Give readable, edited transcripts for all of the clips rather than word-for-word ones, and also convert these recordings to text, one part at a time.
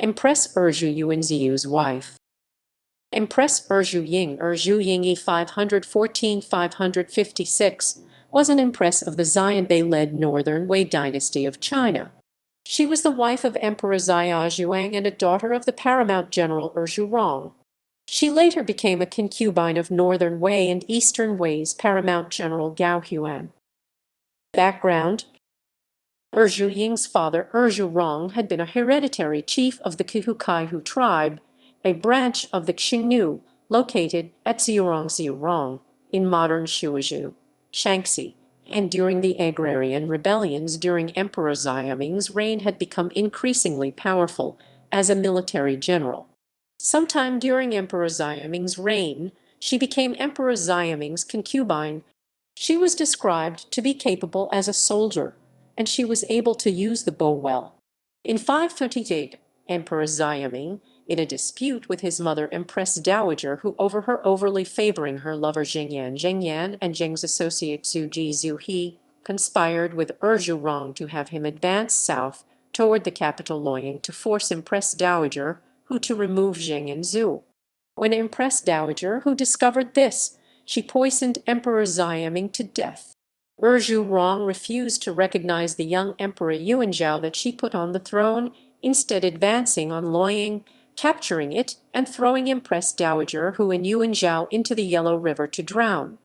Empress Erzhu Yuan Ziyou's wife. Empress Erzhu Ying'e 514–556 was an empress of the Xianbei-led Northern Wei dynasty of China. She was the wife of Emperor Xiaozhuang and a daughter of the paramount general Erzhu Rong. She later became a concubine of Northern Wei and Eastern Wei's paramount general Gao Huan. Background: Erzhu Ying's father Erzhu Rong had been a hereditary chief of the Kaihu tribe, a branch of the Xingnu, located at Ziyou in modern Shuizhou, Shaanxi, and during the agrarian rebellions during Emperor Xiaoming's reign had become increasingly powerful as a military general. Sometime during Emperor Xiaoming's reign, she became Emperor Xiaoming's concubine. She was described to be capable as a soldier, and she was able to use the bow well. In 538, Emperor Xiaoming, in a dispute with his mother Empress Dowager who over her overly favoring her lover Zhengyan and Zheng's associate Zhu Ziyou, he conspired with Erzhu Rong to have him advance south toward the capital Luoyang to force Empress Dowager who to remove Zheng and Zhu. When Empress Dowager who discovered this, she poisoned Emperor Xiaoming to death. Erzhu Rong refused to recognize the young Emperor Yuan Ziyou that she put on the throne, instead advancing on Luoyang, capturing it, and throwing Empress Dowager Hu and Yuan Ziyou into the Yellow River to drown.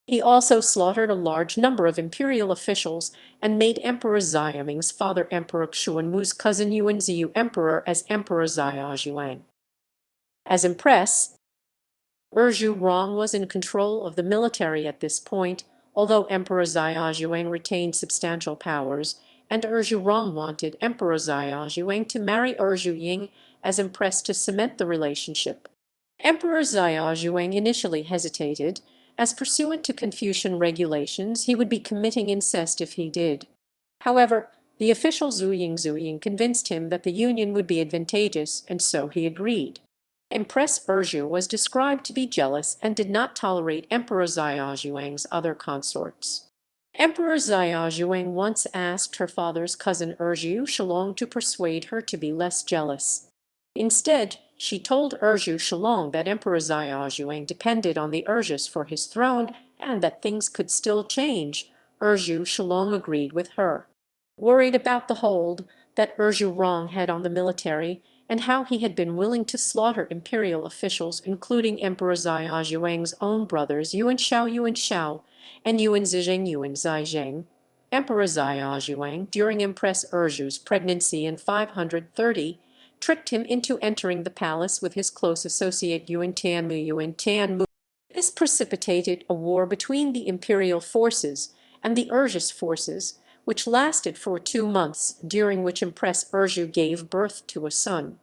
He also slaughtered a large number of imperial officials and made Emperor Xiaoming's father Emperor Xuanwu's cousin Yuan Ziyou emperor as Emperor Xiaozhuang. As empress, Erzhu Rong was in control of the military at this point, although Emperor Xiaozhuang retained substantial powers, and Erzhu Rong wanted Emperor Xiaozhuang to marry Erzhu Ying as empress to cement the relationship. Emperor Xiaozhuang initially hesitated, as pursuant to Confucian regulations he would be committing incest if he did. However, the official Zhu Ying convinced him that the union would be advantageous, and so he agreed. Empress Erzhu was described to be jealous and did not tolerate Emperor Xiaozhuang's other consorts. Emperor Xiaozhuang once asked her father's cousin Erzhu Shalong to persuade her to be less jealous. Instead, she told Erzhu Shalong that Emperor Xiaozhuang depended on the Erzhus for his throne and that things could still change. Erzhu Shalong agreed with her. Worried about the hold that Erzhu Rong had on the military and how he had been willing to slaughter imperial officials, including Emperor Xiaozhuang's own brothers Yuan Shao and Yuan Zizheng, Emperor Xiaozhuang, during Empress Erzhu's pregnancy in 530, tricked him into entering the palace with his close associate Yuan Tianmu. This precipitated a war between the imperial forces and the Erzhus forces, which lasted for 2 months, during which Empress Erzhu gave birth to a son.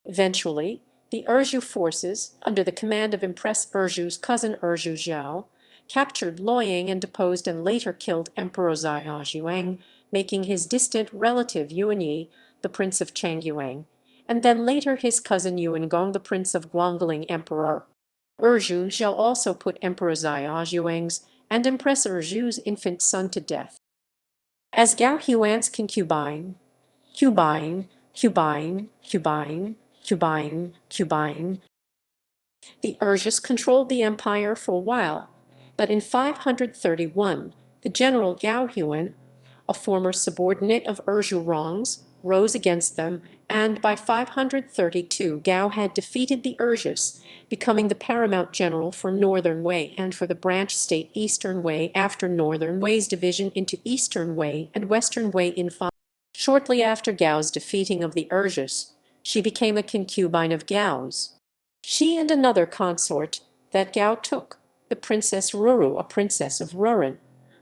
Eventually, the Erzhu forces, under the command of Empress Erzhu's cousin Erzhu Zhao, captured Luoyang and deposed and later killed Emperor Xiaozhuang, making his distant relative Yuan Yi the Prince of Changyuan, and then later his cousin Yuan Gong the Prince of Guangling Emperor. Erzhu Zhao also put Emperor Xiaozhuang's and Empress Erzhu's infant son to death. As Gao Huan's concubine, the Erzhus controlled the empire for a while, but in 531, the general Gao Huan, a former subordinate of Erzhu Rong's, rose against them, and by 532 Gao had defeated the Erzhus, becoming the paramount general for Northern Wei and for the branch state Eastern Wei after Northern Wei's division into Eastern Wei and Western Wei in 5. Shortly after Gao's defeating of the Erzhus, she became a concubine of Gao's. She and another consort that Gao took, the Princess Ruru, a princess of Ruran,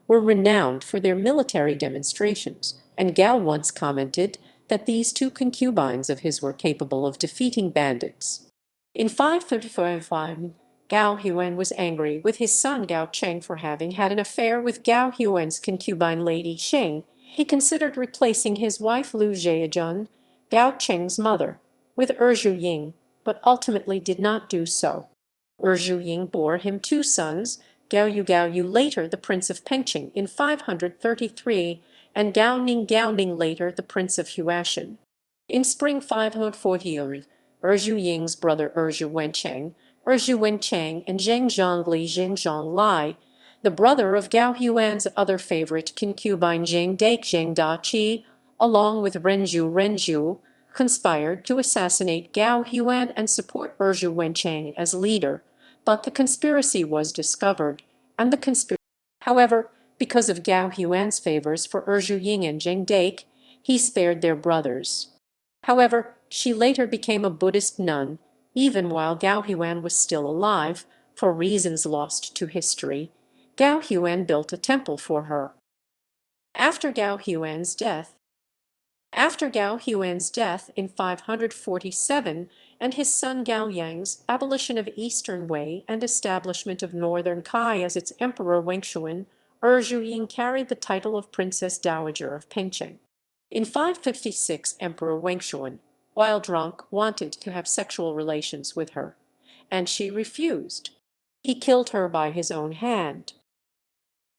were renowned for their military demonstrations, and Gao once commented that these 2 concubines of his were capable of defeating bandits. In 535, Gao Huan was angry with his son Gao Cheng for having had an affair with Gao Huan's concubine Lady Sheng. He considered replacing his wife Lu Zhejian, Gao Cheng's mother, with Erzhu Ying, but ultimately did not do so. Erzhu Ying bore him 2 sons, Gao Yu later the Prince of Pengqing in 533, and Gao Ning later the Prince of Huashan. In spring 540, Erzhu Ying's brother Erzhu Wencheng, and Zheng Zhongli Zheng the brother of Gao Huan's other favorite concubine Zheng Daqi, along with Renju, conspired to assassinate Gao Huan and support Erzhu Wencheng as leader, but the conspiracy was discovered, and the conspiracy. However, because of Gao Huan's favors for Erzhu Ying and Zheng Daque, he spared their brothers. However, she later became a Buddhist nun, even while Gao Huan was still alive, for reasons lost to history. Gao Huan built a temple for her. After Gao Huan's death in 547 and his son Gao Yang's abolition of Eastern Wei and establishment of Northern Kai as its emperor Wengshuan, Erzhu Ying carried the title of Princess Dowager of Pengcheng. In 556, Emperor Wengshuan, while drunk, wanted to have sexual relations with her, and she refused. He killed her by his own hand.